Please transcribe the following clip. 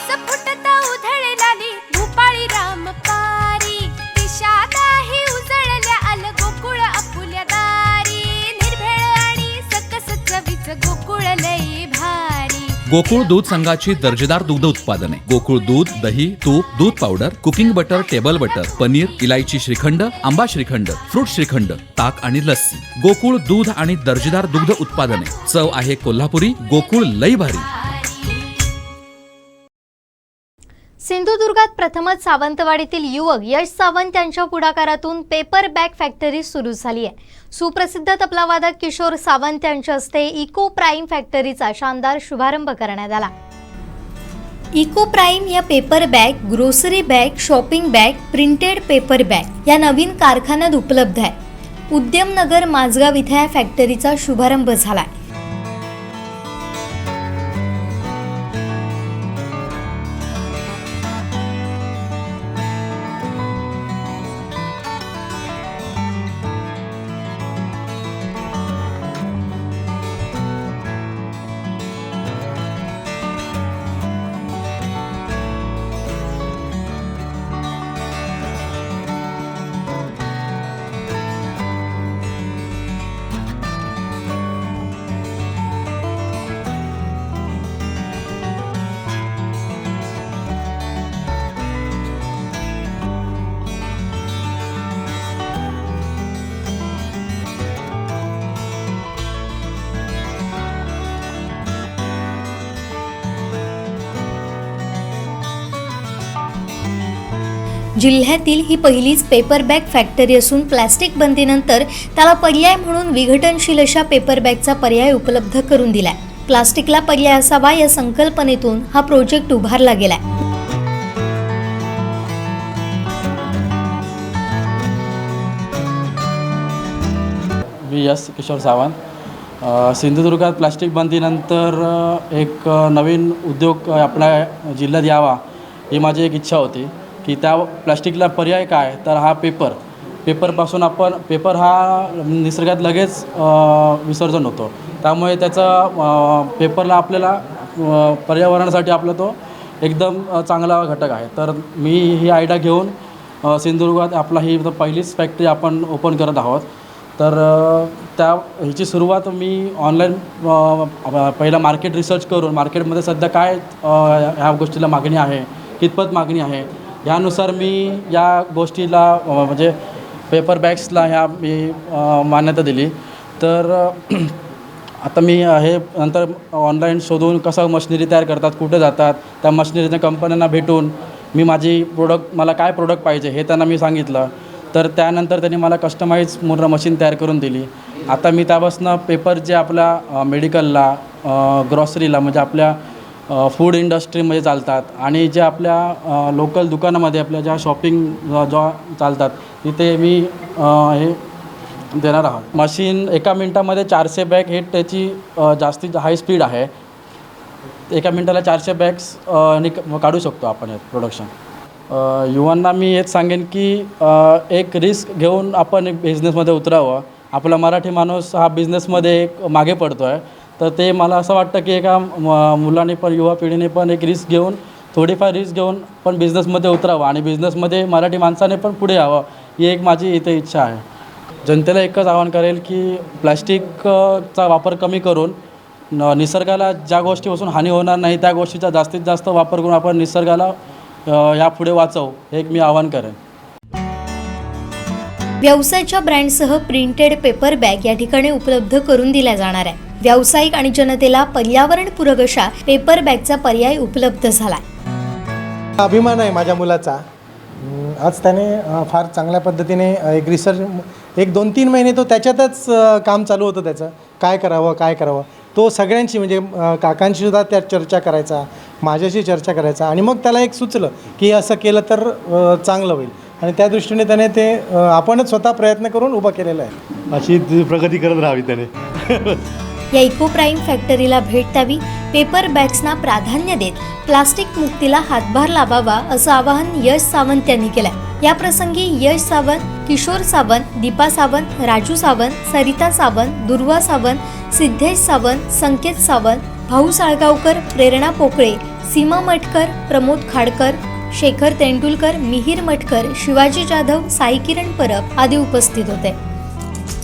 रस फुटता उधळलाली भूपाळी रामपारी दिशादाही उजळल्या आल गोकुळ आपुल्या दारी निर्भेळ आणि सकस चवीच गोकुळ लई भारी। गोकुळ दूध संघाची दर्जेदार दुग्ध उत्पादने गोकुळ दूध, दही, तूप, दूध powder, cooking butter, table butter, paneer, इलायची श्रीखंड, आंबा श्रीखंड, फ्रूट श्रीखंड, ताक आणि लस्सी। गोकुळ दूध आणि दर्जेदार दुग्ध उत्पादने, चव आहे कोल्हापुरी, गोकुळ लई भारी। सिंधुदुर्गात प्रथमच सावंतवाडीतील युवक यश सावंत यांच्या पुढाकारातून पेपर बॅग फॅक्टरी सुरू झाली आहे। सुप्रसिद्ध तबलावादक किशोर सावंत यांच्या हस्ते इको प्राइम फॅक्टरीचा शानदार शुभारंभ करण्यात आला। इको प्राइम या paper bag, grocery bag, shopping bag, printed paper bag या नवीन कारखान्यात उपलब्ध आहे। उद्यमनगर माझगाव इथे या फॅक्टरीचा शुभारंभ झाला। जिल्ह्यातील ही पहिलीच पेपर बॅग फॅक्टरी असून प्लास्टिक बंदीनंतर त्याला पर्याय म्हणून विघटनशील अशा पेपर बॅगचा पर्याय उपलब्ध करून दिलाय। प्लास्टिकला पर्याय असावा या संकल्पनेतून हा प्रोजेक्ट उभारला गेलाय। मी यश किशोर सावंत। सिंधुदुर्गात प्लास्टिक बंदीनंतर एक नवीन उद्योग आपल्या जिल्ह्यात यावा ही माझी एक इच्छा होती की त्या प्लास्टिकला पर्याय काय, तर हा पेपरपासून आपण पेपर हा निसर्गात लगेच विसर्जन होतो, त्यामुळे त्याचा पेपरला आपल्याला पर्यावरणासाठी आपला तो एकदम चांगला घटक आहे। तर मी ही आयडिया घेऊन सिंधुदुर्गात आपला ही पहिलीच फॅक्टरी आपण ओपन करत आहोत। तर ह्याची सुरुवात मी ऑनलाईन पहिला मार्केट रिसर्च करून मार्केटमध्ये सध्या काय ह्या गोष्टीला मागणी आहे, कितपत मागणी आहे, यानुसार मी या गोष्टीला म्हणजे पेपर बॅग्सला मी मान्यता दिली। तर आता मी हे नंतर ऑनलाईन शोधून कसं मशिनरी तयार करतात, कुठे जातात, त्या मशिनरीच्या कंपन्यांना भेटून मी माझी मला काय प्रोडक्ट पाहिजे हे त्यांना मी सांगितलं। तर त्यानंतर त्यांनी मला कस्टमाइज पूर्ण मशीन तयार करून दिली। आता मी त्यापासून पेपर जे आपल्या मेडिकलला, ग्रॉसरीला म्हणजे आपल्या फूड इंडस्ट्रीमध्ये चालतात आणि जे आपल्या लोकल दुकानामध्ये आपल्या ज्या शॉपिंग ज्या चालतात तिथे मी हे देणार आहोत। मशीन एका मिनटामध्ये 400 बॅग हे त्याची जास्तीत हाय स्पीड आहे। एका मिनटाला 400 बॅग्स काढू शकतो आपण हे प्रोडक्शन। युवांना मी हेच सांगेन की एक रिस्क घेऊन आपण एक बिझनेसमध्ये उतरावं। आपला मराठी माणूस हा बिझनेसमध्ये एक मागे पडतो आहे, तर ते मला असं वाटतं की एका मुलाने पण युवा पिढीने पण एक रिस्क घेऊन थोडीफार रिस्क घेऊन पण बिझनेसमध्ये उतरावं आणि बिझनेसमध्ये मराठी माणसाने पण पुढे यावं ही एक माझी इथे इच्छा आहे। जनतेला एकच आवाहन करेल की प्लॅस्टिकचा वापर कमी करून निसर्गाला ज्या गोष्टीपासून हानी होणार नाही त्या गोष्टीचा जास्तीत जास्त वापर करून आपण निसर्गाला यापुढे वाचवू हे एक मी आवाहन करेन। व्यवसायाच्या ब्रँडसह प्रिंटेड पेपर बॅग या ठिकाणी उपलब्ध करून दिल्या जाणार आहे। व्यावसायिक आणि जनतेला पर्यावरणपूरक अशा पेपर बॅगचा पर्याय उपलब्ध झाला। अभिमान आहे माझ्या मुलाचा। आज त्याने फार चांगल्या पद्धतीने एक रिसर्च 1-2-3 महिने तो त्याच्यातच काम चालू होतं त्याचं काय करावं तो सगळ्यांशी म्हणजे काकांशी सुद्धा त्या चर्चा करायचा, माझ्याशी चर्चा करायचा आणि मग त्याला एक सुचलं की असं केलं तर चांगलं होईल आणि त्या दृष्टीने त्याने ते आपणच स्वतः प्रयत्न करून उभं केलेलं आहे। अशी प्रगती करत राहावी त्याने। या इको प्राइम फॅक्टरीला भेट द्यावी, पेपर बॅग्सना प्राधान्य देत प्लास्टिक मुक्तीला हातभार लावावा असं आवाहन यश सावंत यांनी केलंय। या प्रसंगी यश सावंत, किशोर सावंत, दीपा सावंत, राजू सावंत, सरिता सावंत, दुर्वा सावंत, सिद्धेश सावंत, संकेत सावंत, भाऊ साळगावकर, प्रेरणा पोकळे, सीमा मटकर, प्रमोद खाडकर, शेखर तेंडुलकर, मिहीर मटकर, शिवाजी जाधव, साई किरण परब आदी उपस्थित होते.